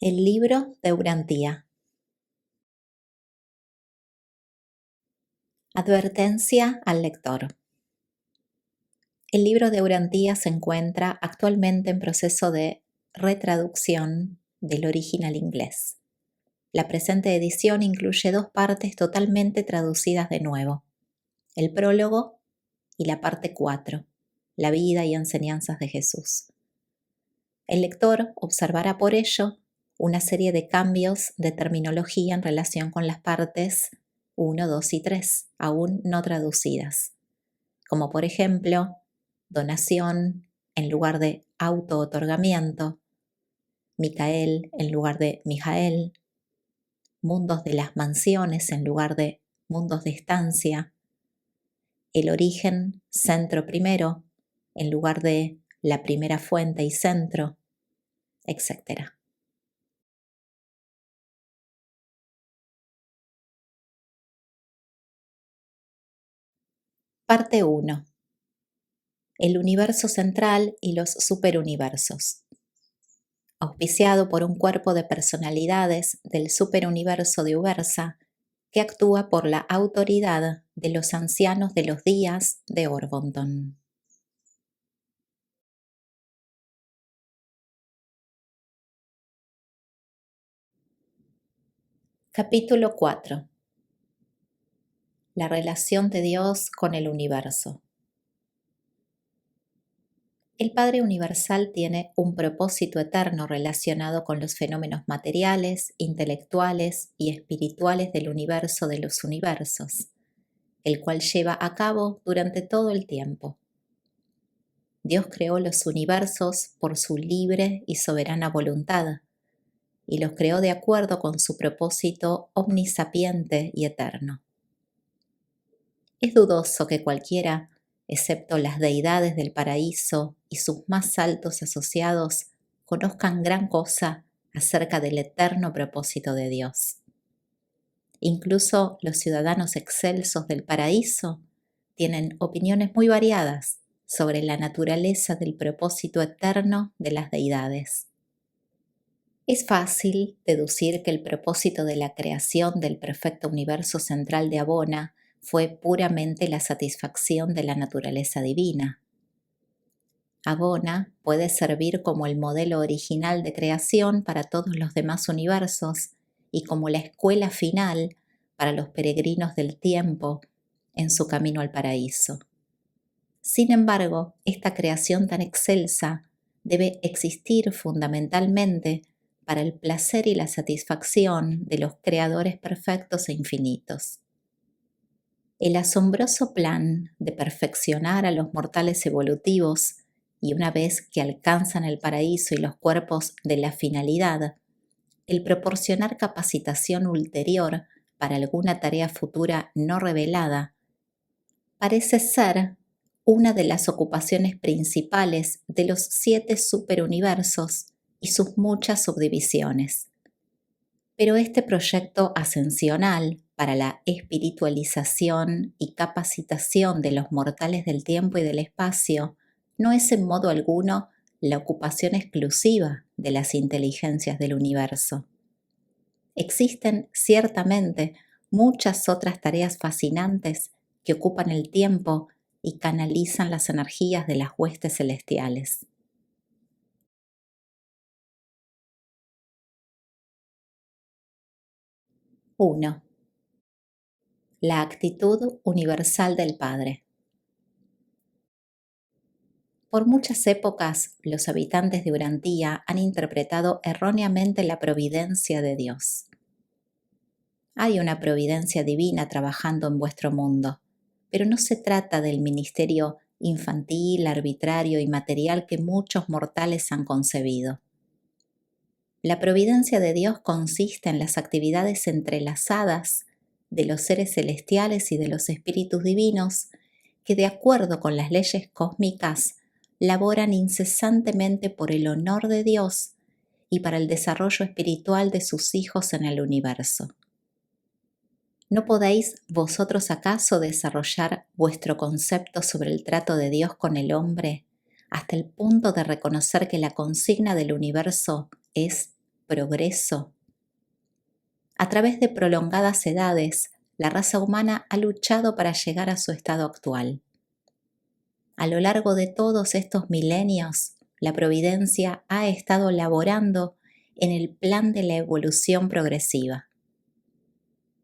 El libro de Urantía. Advertencia al lector. El libro de Urantía se encuentra actualmente en proceso de retraducción del original inglés. La presente edición incluye 2 partes totalmente traducidas de nuevo: el prólogo y la parte 4, la vida y enseñanzas de Jesús. El lector observará por ello una serie de cambios de terminología en relación con las partes 1, 2 y 3, aún no traducidas, como por ejemplo, donación en lugar de auto-otorgamiento, Micael en lugar de Mijael, mundos de las mansiones en lugar de mundos de estancia, el origen centro primero en lugar de la primera fuente y centro, etc. Parte 1. El universo central y los superuniversos. Auspiciado por un cuerpo de personalidades del superuniverso de Ubersa que actúa por la autoridad de los ancianos de los días de Orbonton. Capítulo 4. La relación de Dios con el universo. El Padre Universal tiene un propósito eterno relacionado con los fenómenos materiales, intelectuales y espirituales del universo de los universos, el cual lleva a cabo durante todo el tiempo. Dios creó los universos por su libre y soberana voluntad, y los creó de acuerdo con su propósito omnisapiente y eterno. Es dudoso que cualquiera, excepto las deidades del paraíso y sus más altos asociados, conozcan gran cosa acerca del eterno propósito de Dios. Incluso los ciudadanos excelsos del paraíso tienen opiniones muy variadas sobre la naturaleza del propósito eterno de las deidades. Es fácil deducir que el propósito de la creación del perfecto universo central de Abona fue puramente la satisfacción de la naturaleza divina. Abona puede servir como el modelo original de creación para todos los demás universos y como la escuela final para los peregrinos del tiempo en su camino al paraíso. Sin embargo, esta creación tan excelsa debe existir fundamentalmente para el placer y la satisfacción de los creadores perfectos e infinitos. El asombroso plan de perfeccionar a los mortales evolutivos y una vez que alcanzan el paraíso y los cuerpos de la finalidad, el proporcionar capacitación ulterior para alguna tarea futura no revelada, parece ser una de las ocupaciones principales de los 7 superuniversos y sus muchas subdivisiones. Pero este proyecto ascensional para la espiritualización y capacitación de los mortales del tiempo y del espacio no es en modo alguno la ocupación exclusiva de las inteligencias del universo. Existen ciertamente muchas otras tareas fascinantes que ocupan el tiempo y canalizan las energías de las huestes celestiales. 1. La actitud universal del Padre. Por muchas épocas, los habitantes de Urantía han interpretado erróneamente la providencia de Dios. Hay una providencia divina trabajando en vuestro mundo, pero no se trata del ministerio infantil, arbitrario y material que muchos mortales han concebido. La providencia de Dios consiste en las actividades entrelazadas de los seres celestiales y de los espíritus divinos que, de acuerdo con las leyes cósmicas, laboran incesantemente por el honor de Dios y para el desarrollo espiritual de sus hijos en el universo. ¿No podéis vosotros acaso desarrollar vuestro concepto sobre el trato de Dios con el hombre hasta el punto de reconocer que la consigna del universo es progreso? A través de prolongadas edades, la raza humana ha luchado para llegar a su estado actual. A lo largo de todos estos milenios, la providencia ha estado laborando en el plan de la evolución progresiva.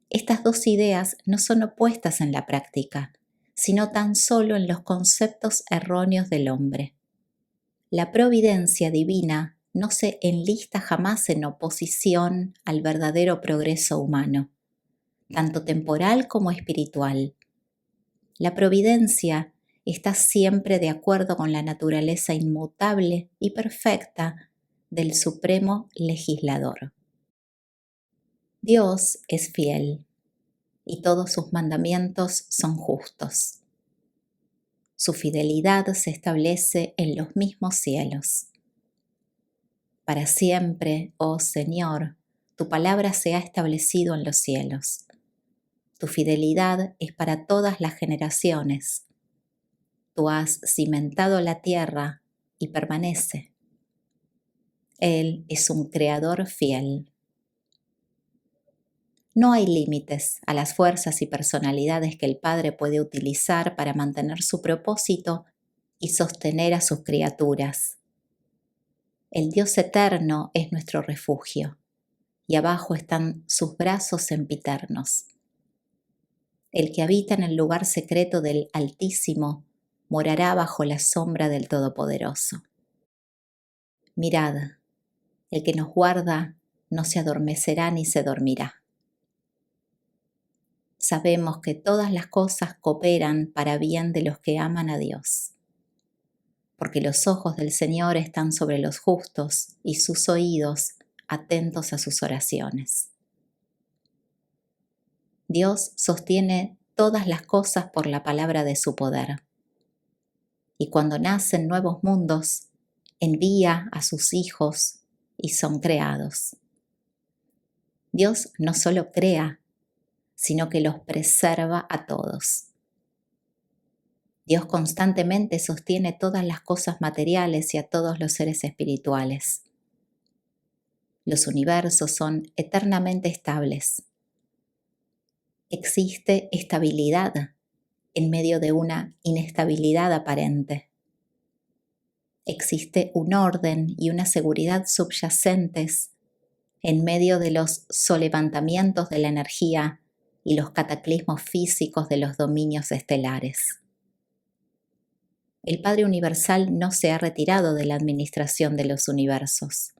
Estas dos ideas no son opuestas en la práctica, sino tan solo en los conceptos erróneos del hombre. La providencia divina no se enlista jamás en oposición al verdadero progreso humano, tanto temporal como espiritual. La providencia está siempre de acuerdo con la naturaleza inmutable y perfecta del Supremo Legislador. Dios es fiel y todos sus mandamientos son justos. Su fidelidad se establece en los mismos cielos. Para siempre, oh Señor, tu palabra se ha establecido en los cielos. Tu fidelidad es para todas las generaciones. Tú has cimentado la tierra y permanece. Él es un creador fiel. No hay límites a las fuerzas y personalidades que el Padre puede utilizar para mantener su propósito y sostener a sus criaturas. El Dios eterno es nuestro refugio, y abajo están sus brazos sempiternos. El que habita en el lugar secreto del Altísimo morará bajo la sombra del Todopoderoso. Mirad, el que nos guarda no se adormecerá ni se dormirá. Sabemos que todas las cosas cooperan para bien de los que aman a Dios, porque los ojos del Señor están sobre los justos y sus oídos atentos a sus oraciones. Dios sostiene todas las cosas por la palabra de su poder. Y cuando nacen nuevos mundos, envía a sus hijos y son creados. Dios no solo crea, sino que los preserva a todos. Dios constantemente sostiene todas las cosas materiales y a todos los seres espirituales. Los universos son eternamente estables. Existe estabilidad en medio de una inestabilidad aparente. Existe un orden y una seguridad subyacentes en medio de los solevantamientos de la energía y los cataclismos físicos de los dominios estelares. El Padre Universal no se ha retirado de la administración de los universos.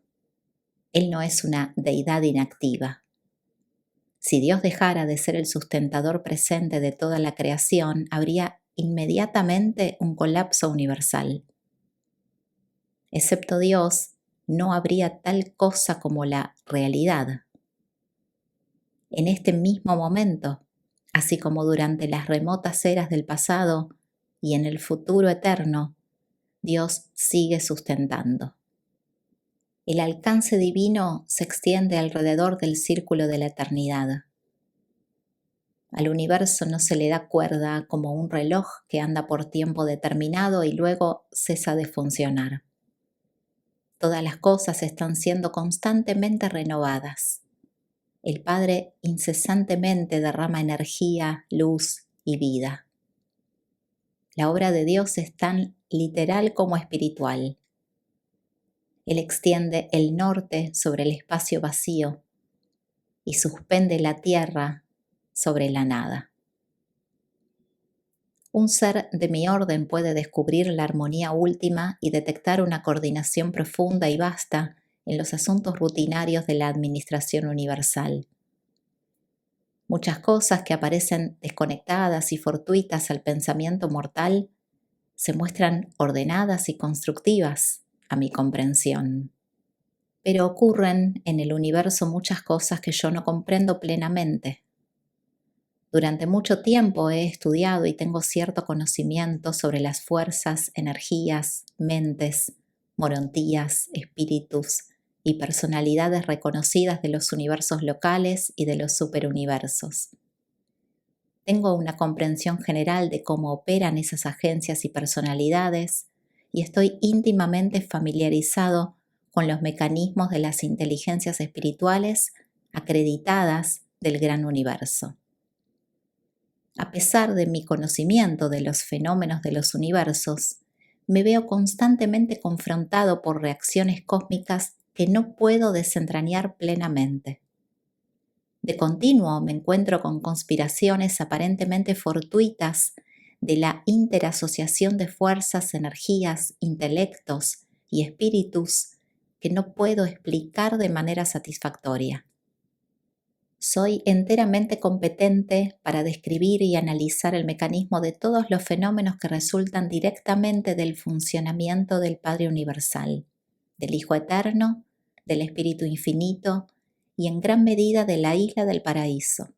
Él no es una deidad inactiva. Si Dios dejara de ser el sustentador presente de toda la creación, habría inmediatamente un colapso universal. Excepto Dios, no habría tal cosa como la realidad. En este mismo momento, así como durante las remotas eras del pasado y en el futuro eterno, Dios sigue sustentando. El alcance divino se extiende alrededor del círculo de la eternidad. Al universo no se le da cuerda como un reloj que anda por tiempo determinado y luego cesa de funcionar. Todas las cosas están siendo constantemente renovadas. El Padre incesantemente derrama energía, luz y vida. La obra de Dios es tan literal como espiritual. Él extiende el norte sobre el espacio vacío y suspende la tierra sobre la nada. Un ser de mi orden puede descubrir la armonía última y detectar una coordinación profunda y vasta en los asuntos rutinarios de la administración universal. Muchas cosas que aparecen desconectadas y fortuitas al pensamiento mortal se muestran ordenadas y constructivas a mi comprensión. Pero ocurren en el universo muchas cosas que yo no comprendo plenamente. Durante mucho tiempo he estudiado y tengo cierto conocimiento sobre las fuerzas, energías, mentes, morontías, espíritus y personalidades reconocidas de los universos locales y de los superuniversos. Tengo una comprensión general de cómo operan esas agencias y personalidades y estoy íntimamente familiarizado con los mecanismos de las inteligencias espirituales acreditadas del gran universo. A pesar de mi conocimiento de los fenómenos de los universos, me veo constantemente confrontado por reacciones cósmicas que no puedo desentrañar plenamente. De continuo me encuentro con conspiraciones aparentemente fortuitas de la interasociación de fuerzas, energías, intelectos y espíritus que no puedo explicar de manera satisfactoria. Soy enteramente competente para describir y analizar el mecanismo de todos los fenómenos que resultan directamente del funcionamiento del Padre Universal, del Hijo Eterno, del Espíritu Infinito y en gran medida de la isla del paraíso.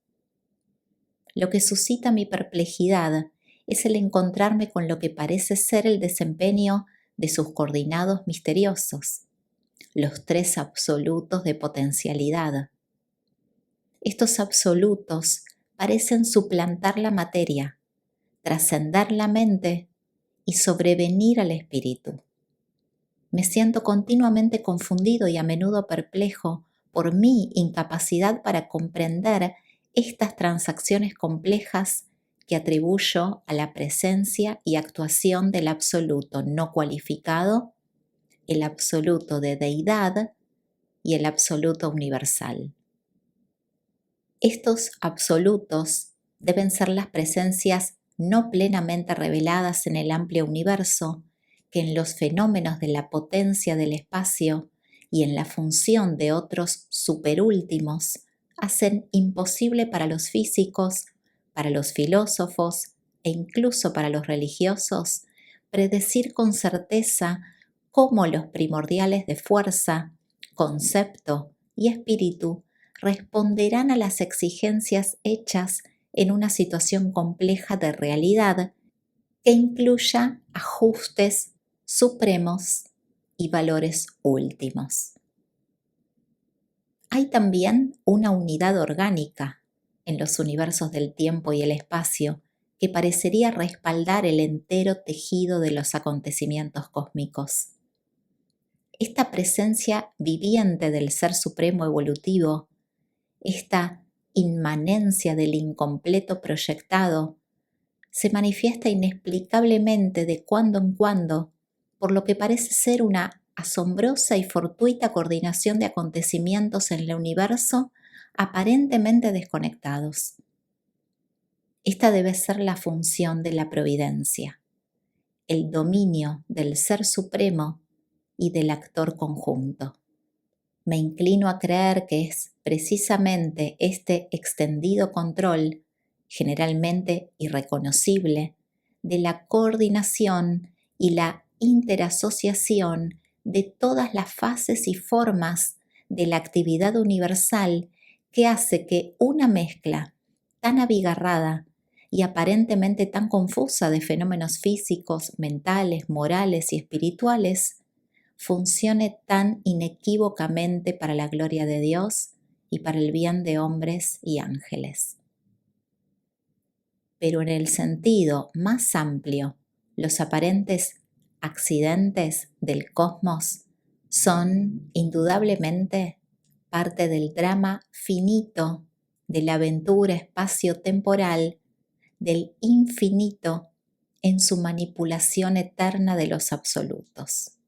Lo que suscita mi perplejidad es el encontrarme con lo que parece ser el desempeño de sus coordinados misteriosos, los tres absolutos de potencialidad. Estos absolutos parecen suplantar la materia, trascender la mente y sobrevenir al espíritu. Me siento continuamente confundido y a menudo perplejo por mi incapacidad para comprender estas transacciones complejas que atribuyo a la presencia y actuación del absoluto no cualificado, el absoluto de deidad y el absoluto universal. Estos absolutos deben ser las presencias no plenamente reveladas en el amplio universo que en los fenómenos de la potencia del espacio y en la función de otros superúltimos hacen imposible para los físicos, para los filósofos e incluso para los religiosos predecir con certeza cómo los primordiales de fuerza, concepto y espíritu responderán a las exigencias hechas en una situación compleja de realidad que incluya ajustes supremos y valores últimos. Hay también una unidad orgánica en los universos del tiempo y el espacio que parecería respaldar el entero tejido de los acontecimientos cósmicos. Esta presencia viviente del Ser Supremo evolutivo, esta inmanencia del incompleto proyectado, se manifiesta inexplicablemente de cuando en cuando, por lo que parece ser una asombrosa y fortuita coordinación de acontecimientos en el universo aparentemente desconectados. Esta debe ser la función de la providencia, el dominio del Ser Supremo y del actor conjunto. Me inclino a creer que es precisamente este extendido control, generalmente irreconocible, de la coordinación y la interasociación de todas las fases y formas de la actividad universal que hace que una mezcla tan abigarrada y aparentemente tan confusa de fenómenos físicos, mentales, morales y espirituales funcione tan inequívocamente para la gloria de Dios y para el bien de hombres y ángeles. Pero en el sentido más amplio, los aparentes accidentes del cosmos son indudablemente parte del drama finito de la aventura espacio-temporal del infinito en su manipulación eterna de los absolutos.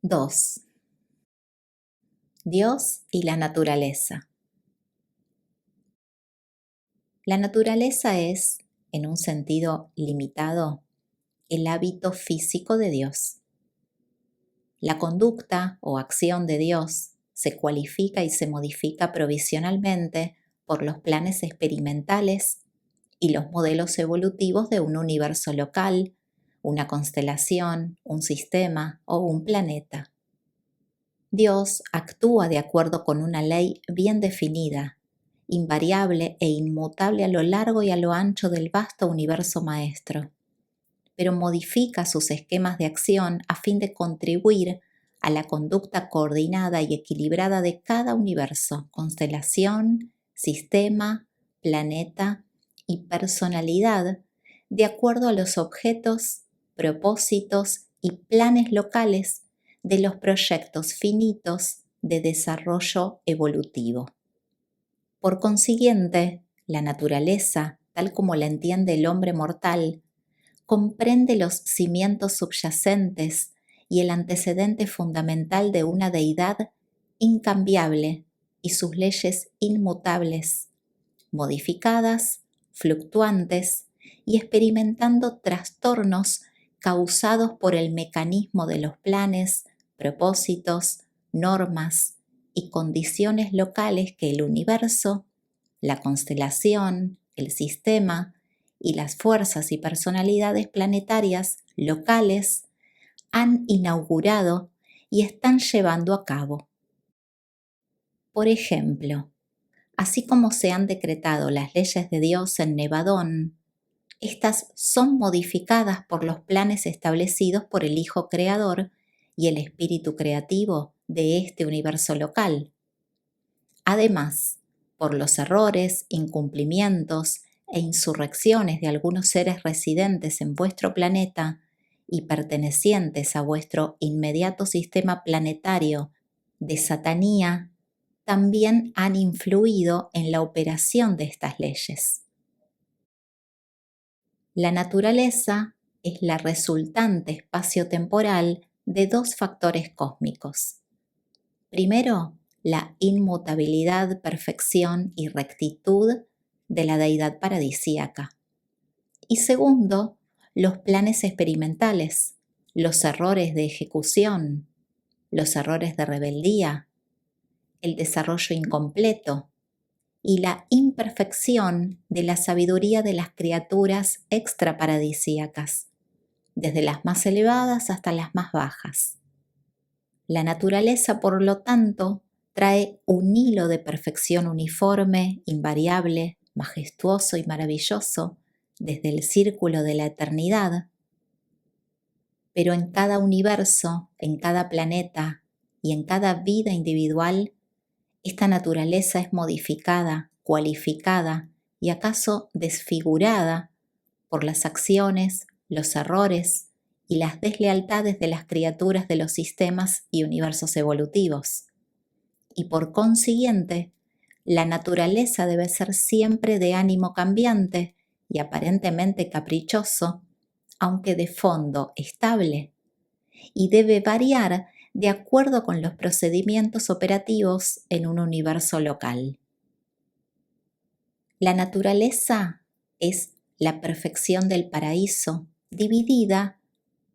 2. Dios y la naturaleza. La naturaleza es, en un sentido limitado, el hábito físico de Dios. La conducta o acción de Dios se cualifica y se modifica provisionalmente por los planes experimentales y los modelos evolutivos de un universo local, una constelación, un sistema o un planeta. Dios actúa de acuerdo con una ley bien definida, invariable e inmutable a lo largo y a lo ancho del vasto universo maestro, pero modifica sus esquemas de acción a fin de contribuir a la conducta coordinada y equilibrada de cada universo, constelación, sistema, planeta y personalidad, de acuerdo a los objetos propósitos y planes locales de los proyectos finitos de desarrollo evolutivo. Por consiguiente, la naturaleza, tal como la entiende el hombre mortal, comprende los cimientos subyacentes y el antecedente fundamental de una deidad incambiable y sus leyes inmutables, modificadas, fluctuantes y experimentando trastornos causados por el mecanismo de los planes, propósitos, normas y condiciones locales que el universo, la constelación, el sistema y las fuerzas y personalidades planetarias locales han inaugurado y están llevando a cabo. Por ejemplo, así como se han decretado las leyes de Dios en Nevadón, estas son modificadas por los planes establecidos por el Hijo Creador y el Espíritu Creativo de este universo local. Además, por los errores, incumplimientos e insurrecciones de algunos seres residentes en vuestro planeta y pertenecientes a vuestro inmediato sistema planetario de Satanía, también han influido en la operación de estas leyes. La naturaleza es la resultante espacio-temporal de dos factores cósmicos. Primero, la inmutabilidad, perfección y rectitud de la deidad paradisíaca. Y segundo, los planes experimentales, los errores de ejecución, los errores de rebeldía, el desarrollo incompleto y la imperfección de la sabiduría de las criaturas extraparadisíacas, desde las más elevadas hasta las más bajas. La naturaleza, por lo tanto, trae un hilo de perfección uniforme, invariable, majestuoso y maravilloso desde el círculo de la eternidad. Pero en cada universo, en cada planeta y en cada vida individual, esta naturaleza es modificada, cualificada y acaso desfigurada por las acciones, los errores y las deslealtades de las criaturas de los sistemas y universos evolutivos. Y por consiguiente, la naturaleza debe ser siempre de ánimo cambiante y aparentemente caprichoso, aunque de fondo estable, y debe variar de acuerdo con los procedimientos operativos en un universo local. La naturaleza es la perfección del paraíso dividida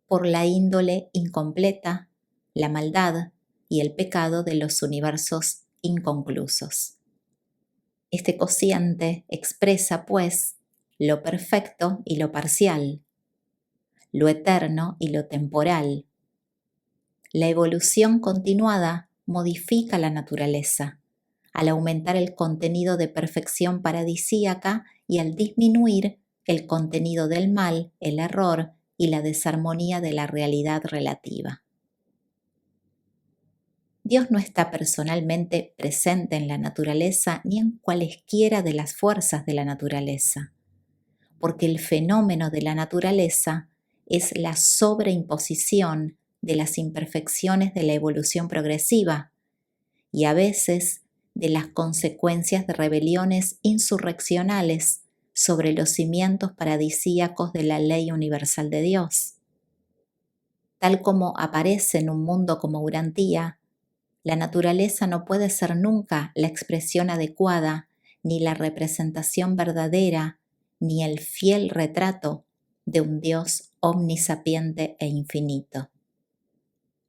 por la índole incompleta, la maldad y el pecado de los universos inconclusos. Este cociente expresa, pues, lo perfecto y lo parcial, lo eterno y lo temporal. La evolución continuada modifica la naturaleza, al aumentar el contenido de perfección paradisíaca y al disminuir el contenido del mal, el error y la desarmonía de la realidad relativa. Dios no está personalmente presente en la naturaleza ni en cualesquiera de las fuerzas de la naturaleza, porque el fenómeno de la naturaleza es la sobreimposición de las imperfecciones de la evolución progresiva y a veces de las consecuencias de rebeliones insurreccionales sobre los cimientos paradisíacos de la ley universal de Dios. Tal como aparece en un mundo como Urantía, la naturaleza no puede ser nunca la expresión adecuada, ni la representación verdadera, ni el fiel retrato de un Dios omnisapiente e infinito.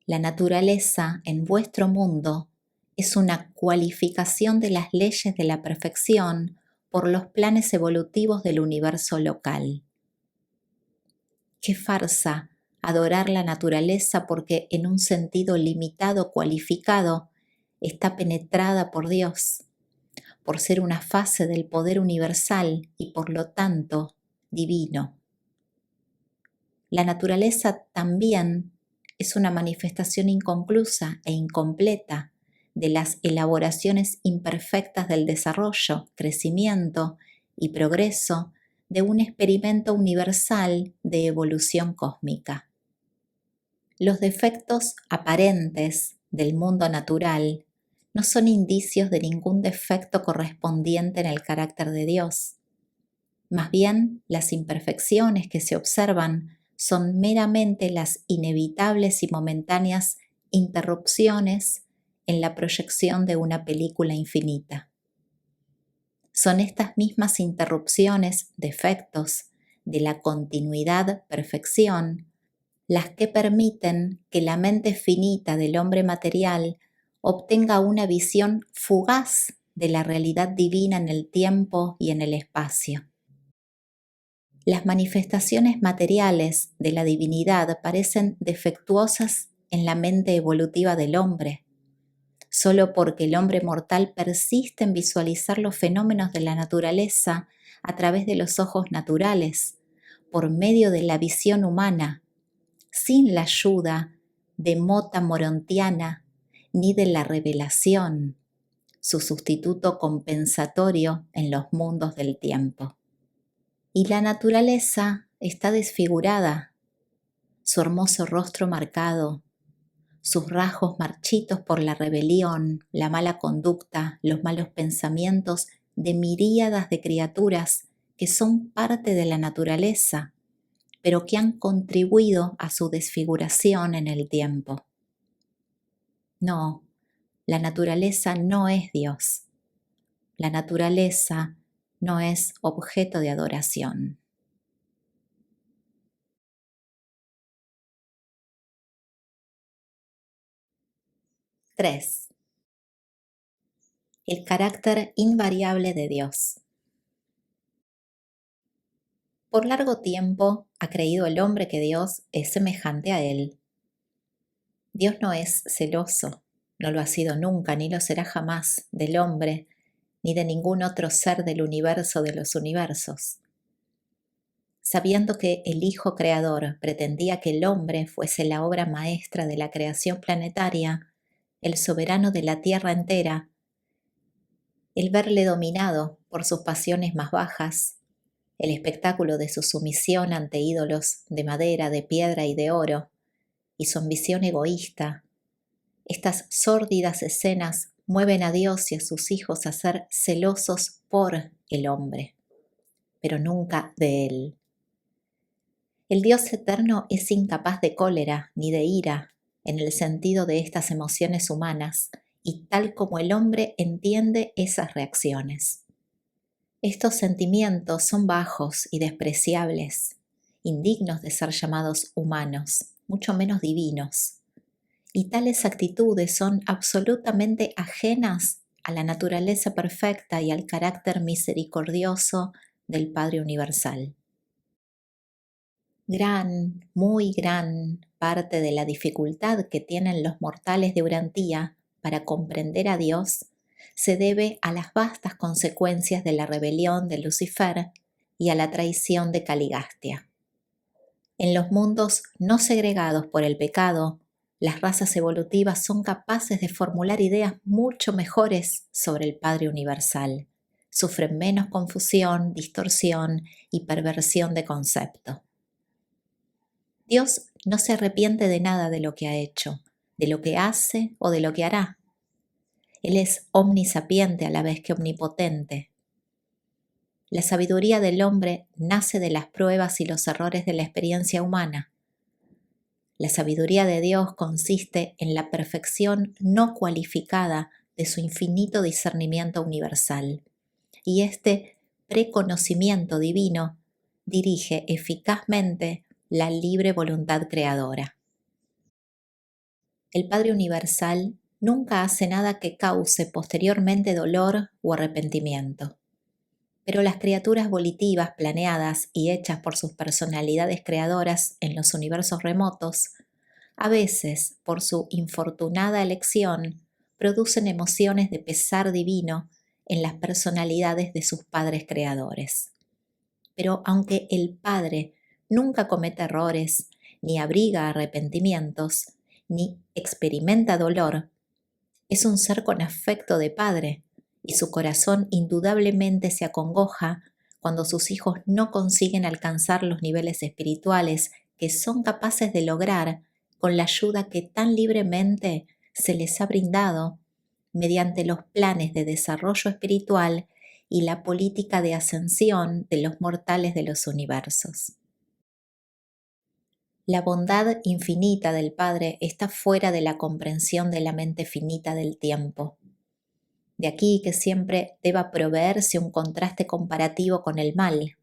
La naturaleza en vuestro mundo es una cualificación de las leyes de la perfección por los planes evolutivos del universo local. ¡Qué farsa adorar la naturaleza porque en un sentido limitado cualificado está penetrada por Dios, por ser una fase del poder universal y por lo tanto divino! La naturaleza también es una manifestación inconclusa e incompleta de las elaboraciones imperfectas del desarrollo, crecimiento y progreso de un experimento universal de evolución cósmica. Los defectos aparentes del mundo natural no son indicios de ningún defecto correspondiente en el carácter de Dios. Más bien, las imperfecciones que se observan son meramente las inevitables y momentáneas interrupciones en la proyección de una película infinita. Son estas mismas interrupciones, defectos, de la continuidad perfección, las que permiten que la mente finita del hombre material obtenga una visión fugaz de la realidad divina en el tiempo y en el espacio. Las manifestaciones materiales de la divinidad parecen defectuosas en la mente evolutiva del hombre, solo porque el hombre mortal persiste en visualizar los fenómenos de la naturaleza a través de los ojos naturales, por medio de la visión humana, sin la ayuda de mota morontiana ni de la revelación, su sustituto compensatorio en los mundos del tiempo. Y la naturaleza está desfigurada, su hermoso rostro marcado, sus rasgos marchitos por la rebelión, la mala conducta, los malos pensamientos de miríadas de criaturas que son parte de la naturaleza, pero que han contribuido a su desfiguración en el tiempo. No, la naturaleza no es Dios. La naturaleza no es objeto de adoración. Tres. El carácter invariable de Dios. Por largo tiempo ha creído el hombre que Dios es semejante a él. Dios no es celoso, no lo ha sido nunca ni lo será jamás del hombre ni de ningún otro ser del universo de los universos. Sabiendo que el Hijo Creador pretendía que el hombre fuese la obra maestra de la creación planetaria, el soberano de la tierra entera, el verle dominado por sus pasiones más bajas, el espectáculo de su sumisión ante ídolos de madera, de piedra y de oro, y su ambición egoísta, estas sórdidas escenas mueven a Dios y a sus hijos a ser celosos por el hombre, pero nunca de él. El Dios eterno es incapaz de cólera ni de ira en el sentido de estas emociones humanas y tal como el hombre entiende esas reacciones. Estos sentimientos son bajos y despreciables, indignos de ser llamados humanos, mucho menos divinos. Y tales actitudes son absolutamente ajenas a la naturaleza perfecta y al carácter misericordioso del Padre Universal. Muy gran parte de la dificultad que tienen los mortales de Urantía para comprender a Dios se debe a las vastas consecuencias de la rebelión de Lucifer y a la traición de Caligastia. En los mundos no segregados por el pecado, las razas evolutivas son capaces de formular ideas mucho mejores sobre el Padre Universal. Sufren menos confusión, distorsión y perversión de concepto. Dios no se arrepiente de nada de lo que ha hecho, de lo que hace o de lo que hará. Él es omnisapiente a la vez que omnipotente. La sabiduría del hombre nace de las pruebas y los errores de la experiencia humana. La sabiduría de Dios consiste en la perfección no cualificada de su infinito discernimiento universal. Y este preconocimiento divino dirige eficazmente la libre voluntad creadora. El Padre Universal nunca hace nada que cause posteriormente dolor o arrepentimiento. Pero las criaturas volitivas planeadas y hechas por sus personalidades creadoras en los universos remotos, a veces, por su infortunada elección, producen emociones de pesar divino en las personalidades de sus padres creadores. Pero aunque el Padre nunca comete errores, ni abriga arrepentimientos, ni experimenta dolor, es un ser con afecto de padre, y su corazón indudablemente se acongoja cuando sus hijos no consiguen alcanzar los niveles espirituales que son capaces de lograr con la ayuda que tan libremente se les ha brindado mediante los planes de desarrollo espiritual y la política de ascensión de los mortales de los universos. La bondad infinita del Padre está fuera de la comprensión de la mente finita del tiempo. De aquí que siempre deba proveerse un contraste comparativo con el mal,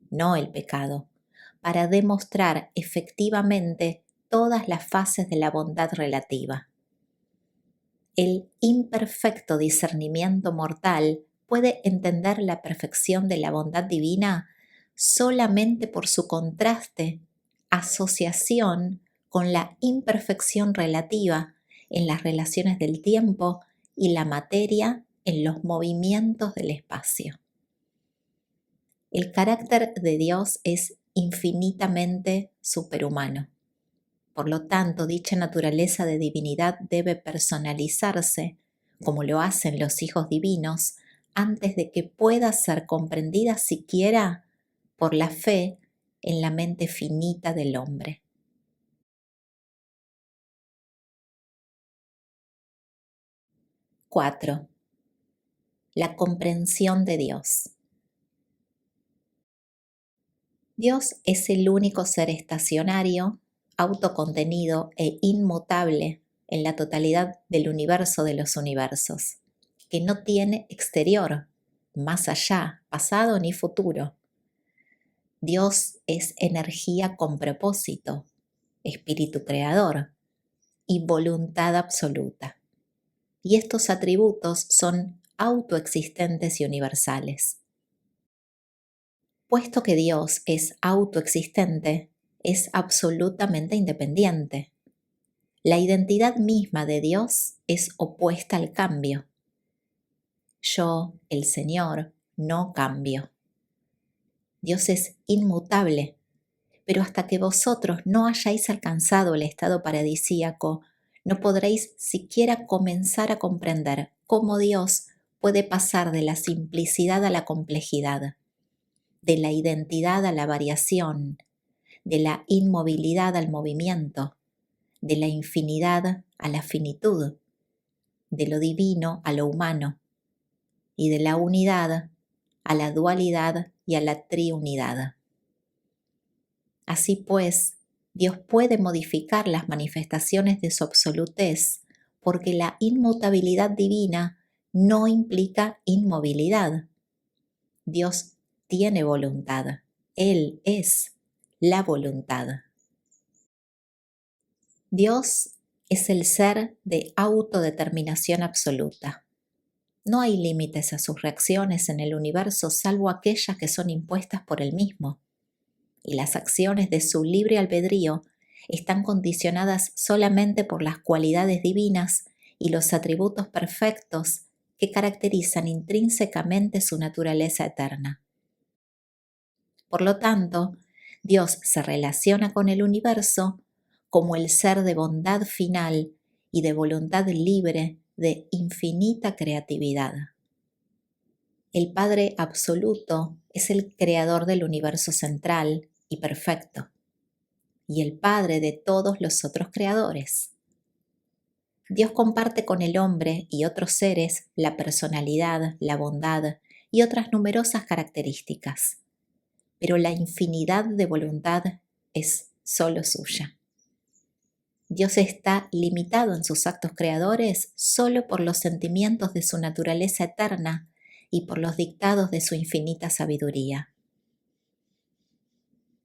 no el pecado, para demostrar efectivamente todas las fases de la bondad relativa. El imperfecto discernimiento mortal puede entender la perfección de la bondad divina solamente por su contraste, asociación con la imperfección relativa en las relaciones del tiempo y la materia en los movimientos del espacio. El carácter de Dios es infinitamente superhumano. Por lo tanto, dicha naturaleza de divinidad debe personalizarse, como lo hacen los hijos divinos, antes de que pueda ser comprendida siquiera por la fe en la mente finita del hombre. 4. La comprensión de Dios. Dios es el único ser estacionario, autocontenido e inmutable en la totalidad del universo de los universos, que no tiene exterior, más allá, pasado ni futuro. Dios es energía con propósito, espíritu creador y voluntad absoluta. Y estos atributos son autoexistentes y universales. Puesto que Dios es autoexistente, es absolutamente independiente. La identidad misma de Dios es opuesta al cambio. Yo, el Señor, no cambio. Dios es inmutable, pero hasta que vosotros no hayáis alcanzado el estado paradisíaco, no podréis siquiera comenzar a comprender cómo Dios puede pasar de la simplicidad a la complejidad, de la identidad a la variación, de la inmovilidad al movimiento, de la infinidad a la finitud, de lo divino a lo humano, y de la unidad a la dualidad y a la triunidad. Así pues, Dios puede modificar las manifestaciones de su absolutez porque la inmutabilidad divina no implica inmovilidad. Dios tiene voluntad. Él es la voluntad. Dios es el ser de autodeterminación absoluta. No hay límites a sus reacciones en el universo salvo aquellas que son impuestas por él mismo. Y las acciones de su libre albedrío están condicionadas solamente por las cualidades divinas y los atributos perfectos que caracterizan intrínsecamente su naturaleza eterna. Por lo tanto, Dios se relaciona con el universo como el ser de bondad final y de voluntad libre de infinita creatividad. El Padre absoluto es el creador del universo central y perfecto, y el Padre de todos los otros creadores. Dios comparte con el hombre y otros seres la personalidad, la bondad y otras numerosas características, pero la infinidad de voluntad es solo suya. Dios está limitado en sus actos creadores solo por los sentimientos de su naturaleza eterna y por los dictados de su infinita sabiduría.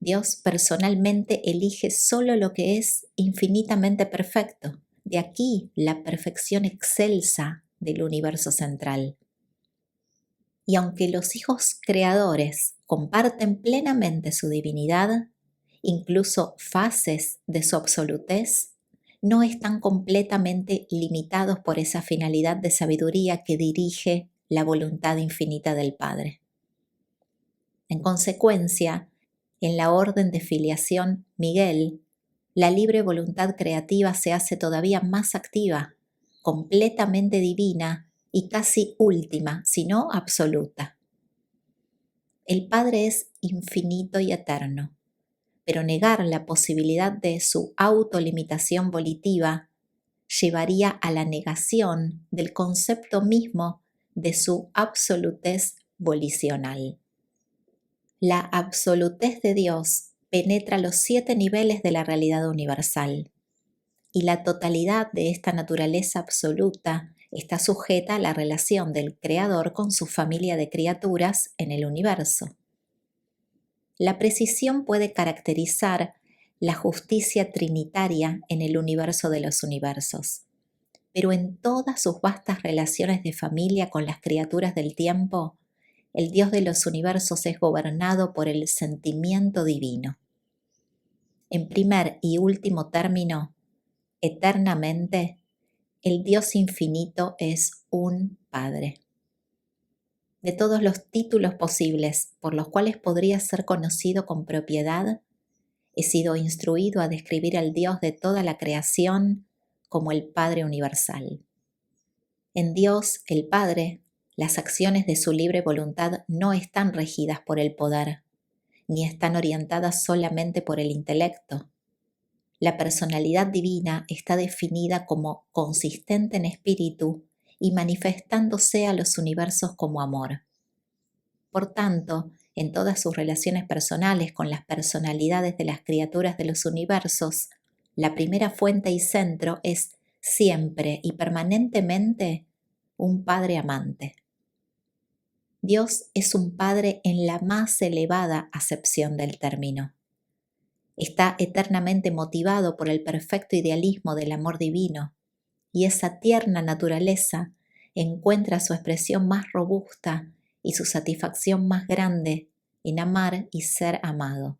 Dios personalmente elige solo lo que es infinitamente perfecto. De aquí la perfección excelsa del universo central. Y aunque los hijos creadores comparten plenamente su divinidad, incluso fases de su absolutez, no están completamente limitados por esa finalidad de sabiduría que dirige la voluntad infinita del Padre. En consecuencia, en la orden de filiación Miguel, la libre voluntad creativa se hace todavía más activa, completamente divina y casi última, si no absoluta. El Padre es infinito y eterno, pero negar la posibilidad de su autolimitación volitiva llevaría a la negación del concepto mismo de su absolutez volicional. La absolutez de Dios penetra los 7 niveles de la realidad universal, y la totalidad de esta naturaleza absoluta está sujeta a la relación del Creador con su familia de criaturas en el universo. La precisión puede caracterizar la justicia trinitaria en el universo de los universos, pero en todas sus vastas relaciones de familia con las criaturas del tiempo, el Dios de los universos es gobernado por el sentimiento divino. En primer y último término, eternamente, el Dios infinito es un Padre. De todos los títulos posibles por los cuales podría ser conocido con propiedad, he sido instruido a describir al Dios de toda la creación como el Padre universal. En Dios, el Padre, las acciones de su libre voluntad no están regidas por el poder, ni están orientadas solamente por el intelecto. La personalidad divina está definida como consistente en espíritu y manifestándose a los universos como amor. Por tanto, en todas sus relaciones personales con las personalidades de las criaturas de los universos, la primera fuente y centro es siempre y permanentemente un Padre amante. Dios es un Padre en la más elevada acepción del término. Está eternamente motivado por el perfecto idealismo del amor divino, y esa tierna naturaleza encuentra su expresión más robusta y su satisfacción más grande en amar y ser amado.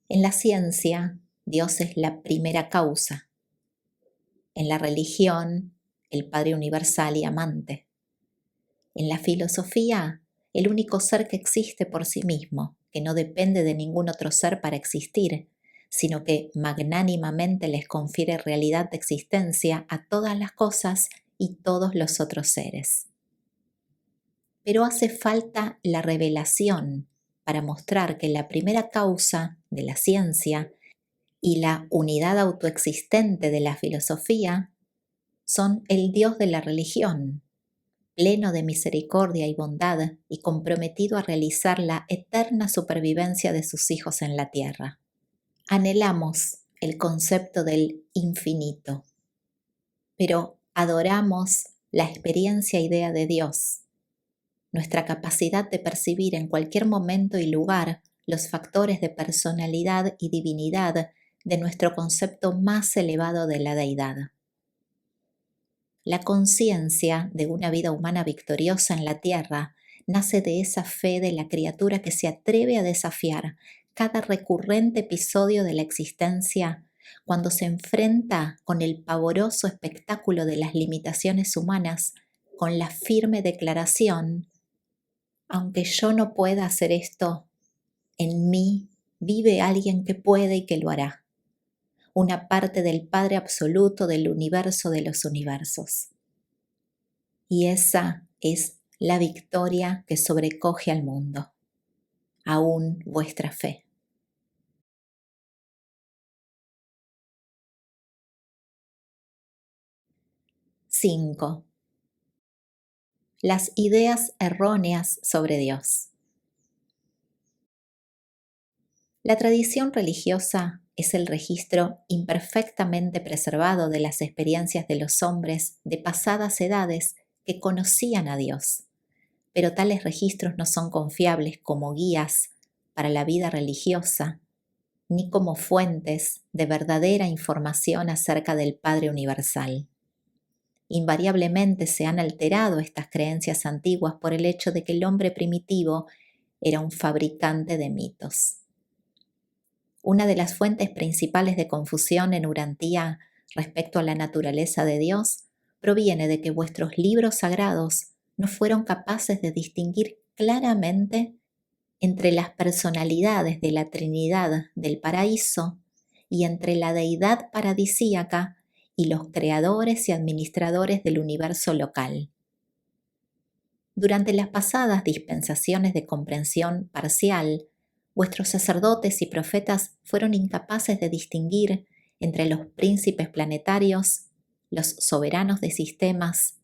En la ciencia, Dios es la primera causa. En la religión, el Padre universal y amante. En la filosofía, el único ser que existe por sí mismo, que no depende de ningún otro ser para existir, sino que magnánimamente les confiere realidad de existencia a todas las cosas y todos los otros seres. Pero hace falta la revelación para mostrar que la primera causa de la ciencia y la unidad autoexistente de la filosofía son el Dios de la religión, pleno de misericordia y bondad y comprometido a realizar la eterna supervivencia de sus hijos en la tierra. Anhelamos el concepto del infinito, pero adoramos la experiencia idea de Dios, nuestra capacidad de percibir en cualquier momento y lugar los factores de personalidad y divinidad de nuestro concepto más elevado de la deidad. La conciencia de una vida humana victoriosa en la tierra nace de esa fe de la criatura que se atreve a desafiar cada recurrente episodio de la existencia cuando se enfrenta con el pavoroso espectáculo de las limitaciones humanas con la firme declaración: aunque yo no pueda hacer esto, en mí vive alguien que puede y que lo hará, una parte del Padre absoluto del universo de los universos. Y esa es la victoria que sobrecoge al mundo. Aún vuestra fe. Cinco. Las ideas erróneas sobre Dios. La tradición religiosa es el registro imperfectamente preservado de las experiencias de los hombres de pasadas edades que conocían a Dios, pero tales registros no son confiables como guías para la vida religiosa, ni como fuentes de verdadera información acerca del Padre Universal. Invariablemente se han alterado estas creencias antiguas por el hecho de que el hombre primitivo era un fabricante de mitos. Una de las fuentes principales de confusión en Urantía respecto a la naturaleza de Dios proviene de que vuestros libros sagrados no fueron capaces de distinguir claramente entre las personalidades de la Trinidad del paraíso y entre la deidad paradisíaca y los creadores y administradores del universo local. Durante las pasadas dispensaciones de comprensión parcial, vuestros sacerdotes y profetas fueron incapaces de distinguir entre los príncipes planetarios, los soberanos de sistemas,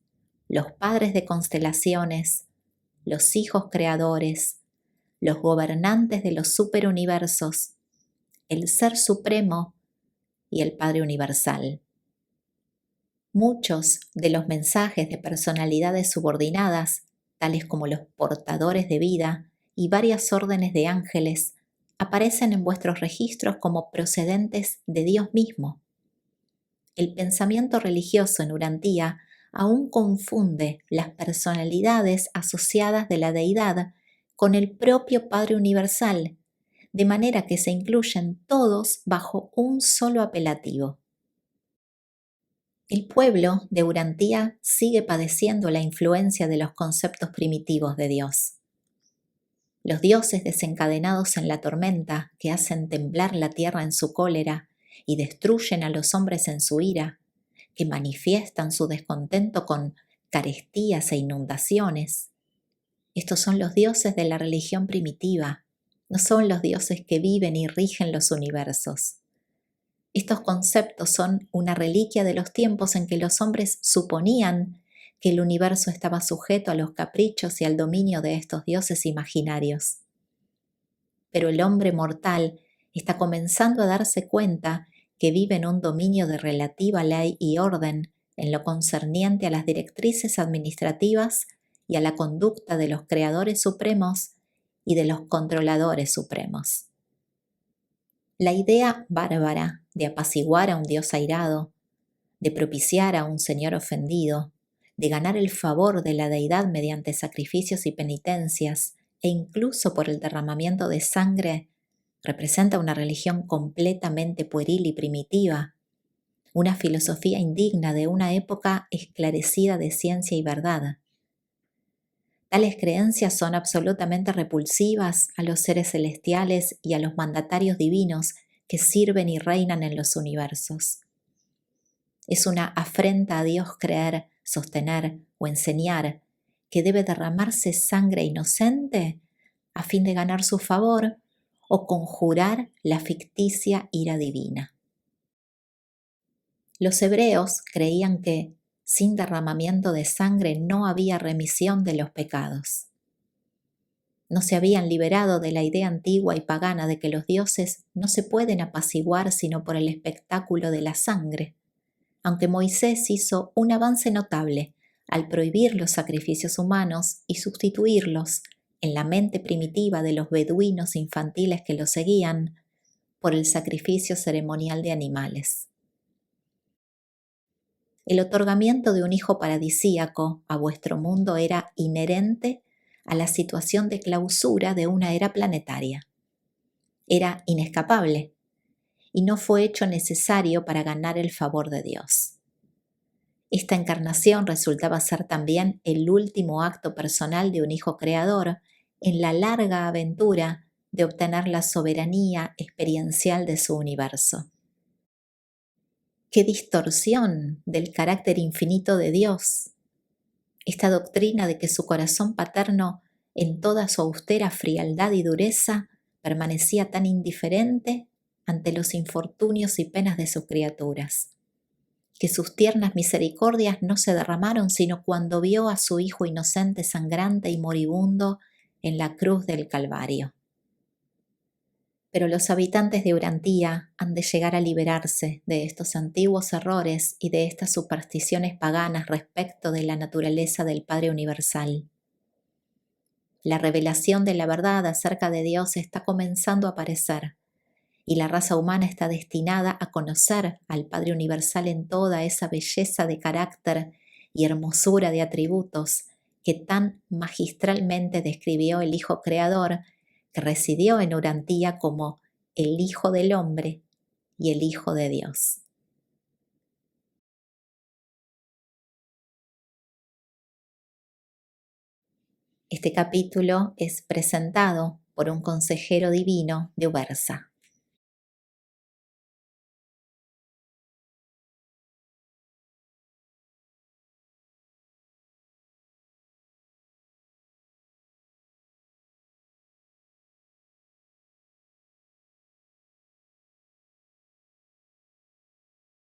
los padres de constelaciones, los hijos creadores, los gobernantes de los superuniversos, el Ser Supremo y el Padre Universal. Muchos de los mensajes de personalidades subordinadas, tales como los portadores de vida y varias órdenes de ángeles, aparecen en vuestros registros como procedentes de Dios mismo. El pensamiento religioso en Urantía aún confunde las personalidades asociadas de la deidad con el propio Padre Universal, de manera que se incluyen todos bajo un solo apelativo. El pueblo de Urantía sigue padeciendo la influencia de los conceptos primitivos de Dios. Los dioses desencadenados en la tormenta, que hacen temblar la tierra en su cólera y destruyen a los hombres en su ira, que manifiestan su descontento con carestías e inundaciones. Estos son los dioses de la religión primitiva, no son los dioses que viven y rigen los universos. Estos conceptos son una reliquia de los tiempos en que los hombres suponían que el universo estaba sujeto a los caprichos y al dominio de estos dioses imaginarios. Pero el hombre mortal está comenzando a darse cuenta que vive en un dominio de relativa ley y orden en lo concerniente a las directrices administrativas y a la conducta de los creadores supremos y de los controladores supremos. La idea bárbara de apaciguar a un dios airado, de propiciar a un señor ofendido, de ganar el favor de la deidad mediante sacrificios y penitencias, e incluso por el derramamiento de sangre, representa una religión completamente pueril y primitiva, una filosofía indigna de una época esclarecida de ciencia y verdad. Tales creencias son absolutamente repulsivas a los seres celestiales y a los mandatarios divinos que sirven y reinan en los universos. Es una afrenta a Dios creer, sostener o enseñar que debe derramarse sangre inocente a fin de ganar su favor o conjurar la ficticia ira divina. Los hebreos creían que sin derramamiento de sangre no había remisión de los pecados. No se habían liberado de la idea antigua y pagana de que los dioses no se pueden apaciguar sino por el espectáculo de la sangre, aunque Moisés hizo un avance notable al prohibir los sacrificios humanos y sustituirlos, en la mente primitiva de los beduinos infantiles que lo seguían, por el sacrificio ceremonial de animales. El otorgamiento de un hijo paradisíaco a vuestro mundo era inherente a la situación de clausura de una era planetaria. Era inescapable y no fue hecho necesario para ganar el favor de Dios. Esta encarnación resultaba ser también el último acto personal de un hijo creador en la larga aventura de obtener la soberanía experiencial de su universo. ¡Qué distorsión del carácter infinito de Dios! Esta doctrina de que su corazón paterno, en toda su austera frialdad y dureza, permanecía tan indiferente ante los infortunios y penas de sus criaturas, que sus tiernas misericordias no se derramaron sino cuando vio a su hijo inocente sangrante y moribundo en la cruz del Calvario. Pero los habitantes de Urantía han de llegar a liberarse de estos antiguos errores y de estas supersticiones paganas respecto de la naturaleza del Padre Universal. La revelación de la verdad acerca de Dios está comenzando a aparecer, y la raza humana está destinada a conocer al Padre Universal en toda esa belleza de carácter y hermosura de atributos que tan magistralmente describió el Hijo Creador, que residió en Urantía como el Hijo del Hombre y el Hijo de Dios. Este capítulo es presentado por un consejero divino de Ubersa.